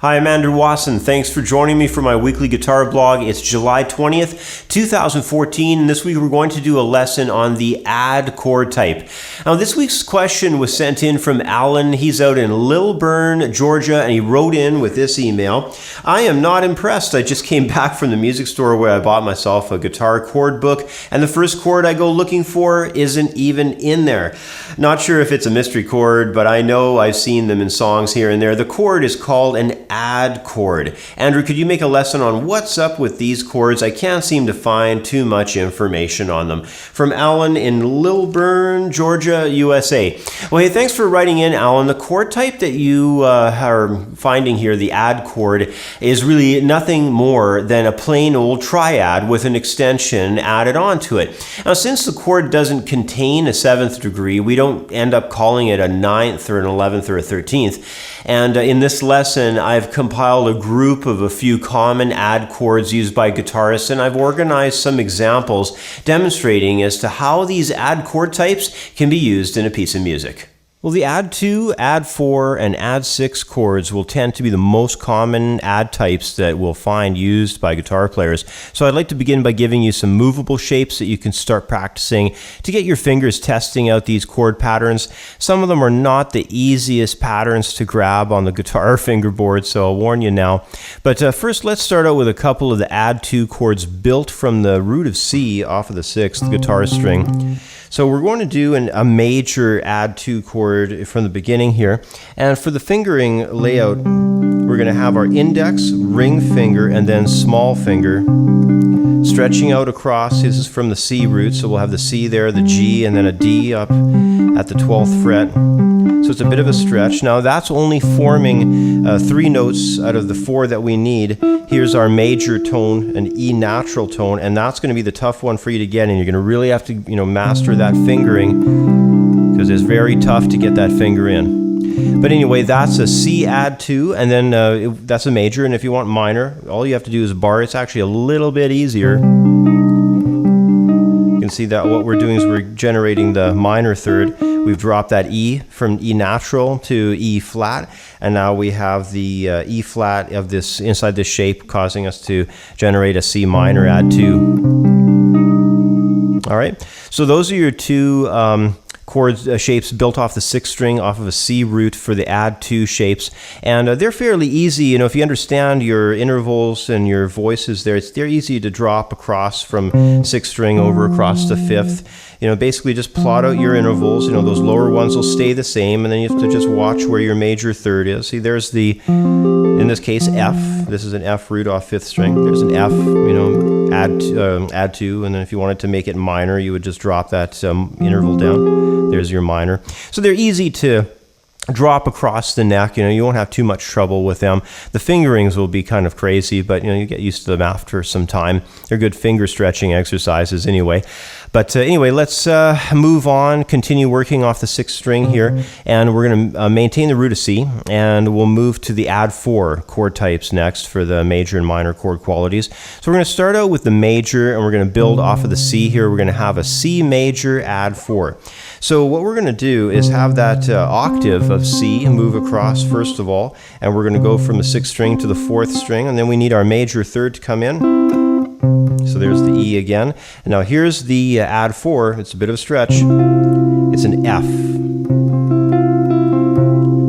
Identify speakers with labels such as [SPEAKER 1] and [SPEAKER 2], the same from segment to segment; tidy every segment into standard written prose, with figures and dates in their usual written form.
[SPEAKER 1] Hi, I'm Andrew Wasson. Thanks for joining me for my weekly guitar blog. It's July 20th, 2014, and this week we're going to do a lesson on the add chord type. Now, this week's question was sent in from Alan. He's out in Lilburn, Georgia, and he wrote in with this email. I am not impressed. I just came back from the music store where I bought myself a guitar chord book, and the first chord I go looking for isn't even in there. Not sure if it's a mystery chord, but I know I've seen them in songs here and there. The chord is called an add chord. Andrew, could you make a lesson on what's up with these chords? I can't seem to find too much information on them. From Alan in Lilburn, Georgia, USA. Well, hey, thanks for writing in, Alan. The chord type that you are finding here, the add chord, is really nothing more than a plain old triad with an extension added onto it. Now, since the chord doesn't contain a 7th degree, we don't end up calling it a 9th or an 11th or a 13th. And in this lesson, I've compiled a group of a few common add chords used by guitarists, and I've organized some examples demonstrating as to how these add chord types can be used in a piece of music. Well, the add 2, add 4, and add 6 chords will tend to be the most common add types that we'll find used by guitar players. So I'd like to begin by giving you some movable shapes that you can start practicing to get your fingers testing out these chord patterns. Some of them are not the easiest patterns to grab on the guitar fingerboard, so I'll warn you now. But first, let's start out with a couple of the add 2 chords built from the root of C off of the 6th guitar string. So we're going to do a major add 2 chord from the beginning here. And for the fingering layout, we're going to have our index, ring finger, and then small finger stretching out across. This is from the C root, so we'll have the C there, the G, and then a D up at the 12th fret. So it's a bit of a stretch. Now that's only forming 3 notes out of the 4 that we need. Here's our major tone, an E natural tone, and that's going to be the tough one for you to get, and you're going to really have to, master that fingering because it's very tough to get that finger in. But anyway, that's a C add 2, and then that's a major, and if you want minor, all you have to do is bar. It's actually a little bit easier. You can see that what we're doing is we're generating the minor third. We've dropped that E from E natural to E flat, and now we have the E flat of this inside this shape causing us to generate a C minor add 2. All right, so those are your 2 chord shapes built off the 6th string off of a C root for the add 2 shapes, and they're fairly easy. If you understand your intervals and your voices there, they're easy to drop across from 6th string over across to 5th. Basically just plot out your intervals. Those lower ones will stay the same, and then you have to just watch where your major third is. See, there's in this case, F. This is an F root off 5th string. There's an F, add 2, and then if you wanted to make it minor, you would just drop that interval down. There's your minor. So they're easy to drop across the neck. You won't have too much trouble with them. The fingerings will be kind of crazy, but you get used to them after some time. They're good finger stretching exercises anyway. But anyway, let's move on, continue working off the 6th string here, and we're going to maintain the root of C, and we'll move to the add 4 chord types next for the major and minor chord qualities. So we're going to start out with the major, and we're going to build off of the C here. We're going to have a C major add 4. So what we're going to do is have that octave of C move across first of all, and we're going to go from the 6th string to the 4th string, and then we need our major third to come in. So there's the E again. And now here's the add 4. It's a bit of a stretch. It's an F.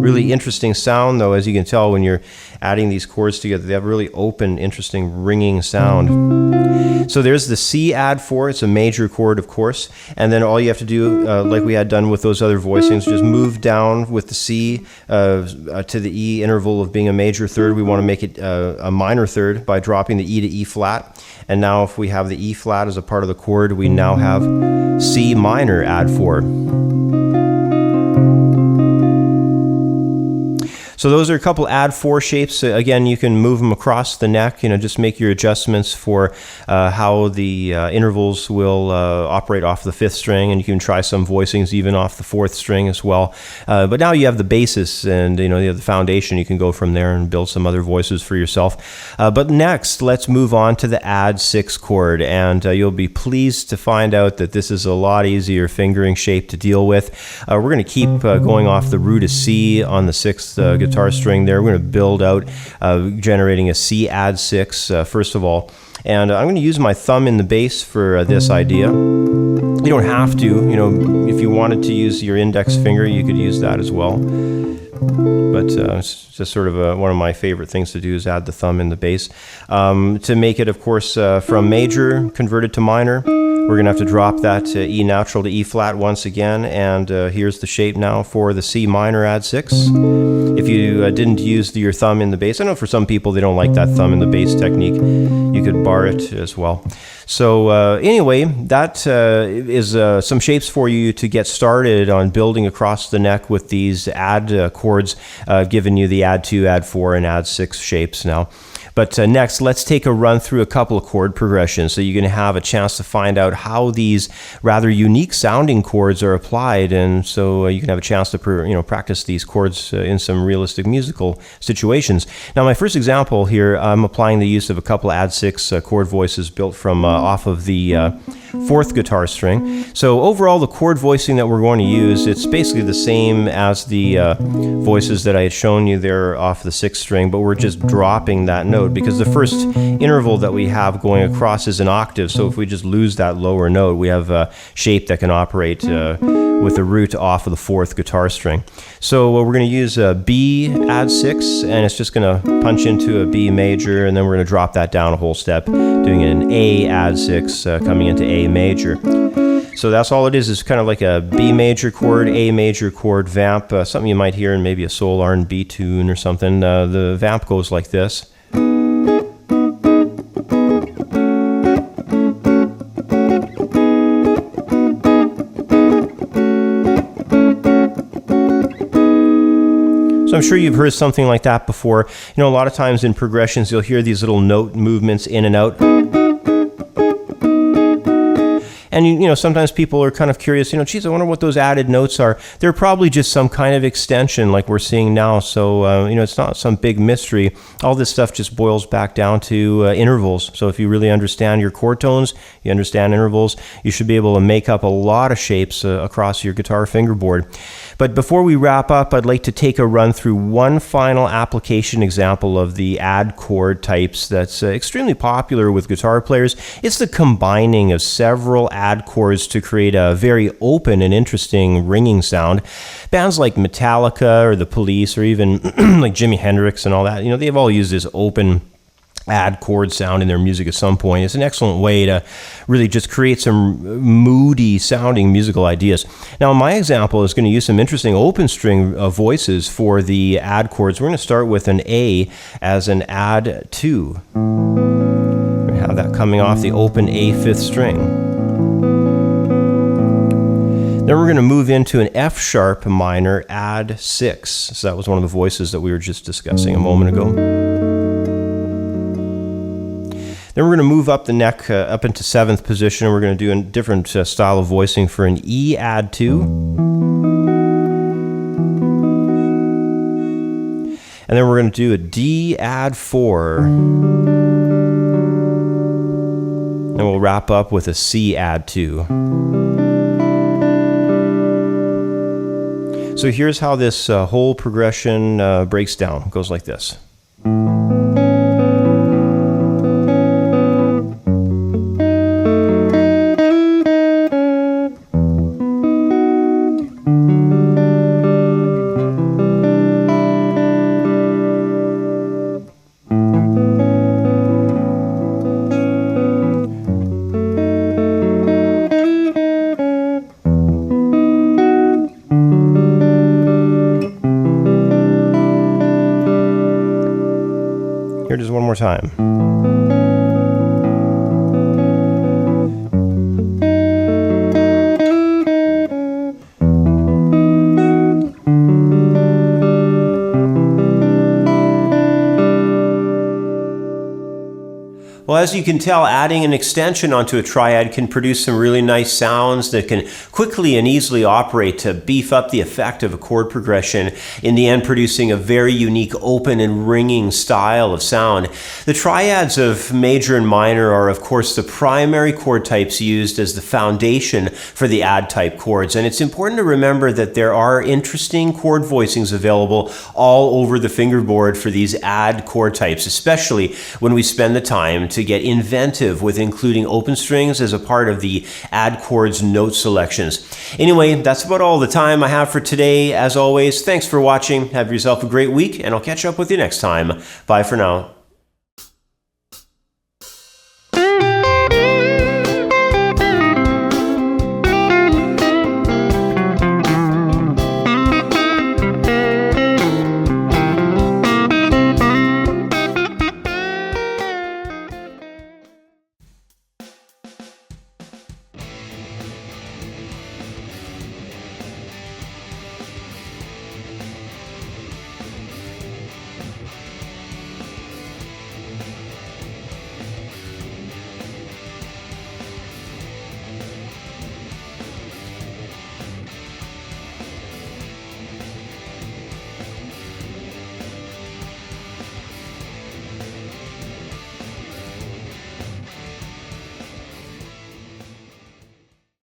[SPEAKER 1] Really interesting sound, though, as you can tell when you're adding these chords together. They have a really open, interesting, ringing sound. So there's the C add 4. It's a major chord, of course. And then all you have to do, like we had done with those other voicings, just move down with the C to the E interval of being a major third. We want to make it a minor third by dropping the E to E flat. And now if we have the E flat as a part of the chord, we now have C minor add 4. So those are a couple add 4 shapes. Again, you can move them across the neck. Just make your adjustments for how the intervals will operate off the 5th string, and you can try some voicings even off the 4th string as well. But now you have the basis, and you have the foundation. You can go from there and build some other voices for yourself. But next, let's move on to the add 6 chord, and you'll be pleased to find out that this is a lot easier fingering shape to deal with. We're going to keep going off the root of C on the 6th guitar guitar string there. We're going to build out generating a C add 6 first of all. And I'm going to use my thumb in the bass for this idea. You don't have to, you know, if you wanted to use your index finger, you could use that as well. But it's just sort of one of my favorite things to do is add the thumb in the bass. To make it, of course, from major converted to minor, we're going to have to drop that E natural to E flat once again, and here's the shape now for the C minor add 6. If you didn't use your thumb in the bass, I know for some people they don't like that thumb in the bass technique, you could bar it as well. So anyway, that is some shapes for you to get started on building across the neck with these add chords, giving you the add 2, add 4, and add 6 shapes now. But next, let's take a run through a couple of chord progressions so you're going to have a chance to find out how these rather unique sounding chords are applied, and so you can have a chance to practice these chords in some realistic musical situations. Now, my first example here, I'm applying the use of a couple of add 6 chord voices built from off of the 4th guitar string. So overall, the chord voicing that we're going to use, it's basically the same as the voices that I had shown you there off the 6th string, but we're just dropping that note because the first interval that we have going across is an octave. So if we just lose that lower note, we have a shape that can operate with the root off of the 4th guitar string. So we're going to use a B add 6, and it's just going to punch into a B major, and then we're going to drop that down a whole step, doing an A add 6 coming into A major. So that's all it is kind of like a B major chord, A major chord, vamp, something you might hear in maybe a soul R&B tune or something. The vamp goes like this. So I'm sure you've heard something like that before. You know, a lot of times in progressions, you'll hear these little note movements in and out. And, you know, sometimes people are kind of curious, you know, geez, I wonder what those added notes are. They're probably just some kind of extension like we're seeing now. So, you know, it's not some big mystery. All this stuff just boils back down to intervals. So if you really understand your chord tones, you understand intervals, you should be able to make up a lot of shapes across your guitar fingerboard. But before we wrap up, I'd like to take a run through one final application example of the add chord types that's extremely popular with guitar players. It's the combining of several add chords to create a very open and interesting ringing sound. Bands like Metallica or The Police or even like Jimi Hendrix and all that, you know, they've all used this open add chord sound in their music at some point. It's an excellent way to really just create some moody sounding musical ideas. Now, my example is going to use some interesting open string voices for the add chords. We're going to start with an A as an add 2. We're going to have that coming off the open A 5th string. Then we're going to move into an F sharp minor add 6. So that was one of the voices that we were just discussing a moment ago. Then we're going to move up the neck up into 7th position, and we're going to do a different style of voicing for an E add 2. And then we're going to do a D add 4. And we'll wrap up with a C add 2. So here's how this whole progression breaks down. It goes like this. Here it is one more time. Well, as you can tell, adding an extension onto a triad can produce some really nice sounds that can quickly and easily operate to beef up the effect of a chord progression, in the end producing a very unique open and ringing style of sound. The triads of major and minor are, of course, the primary chord types used as the foundation for the add type chords, and it's important to remember that there are interesting chord voicings available all over the fingerboard for these add chord types, especially when we spend the time to get inventive with including open strings as a part of the add chords note selections. Anyway, that's about all the time I have for today. As always, thanks for watching. Have yourself a great week, and I'll catch up with you next time. Bye for now.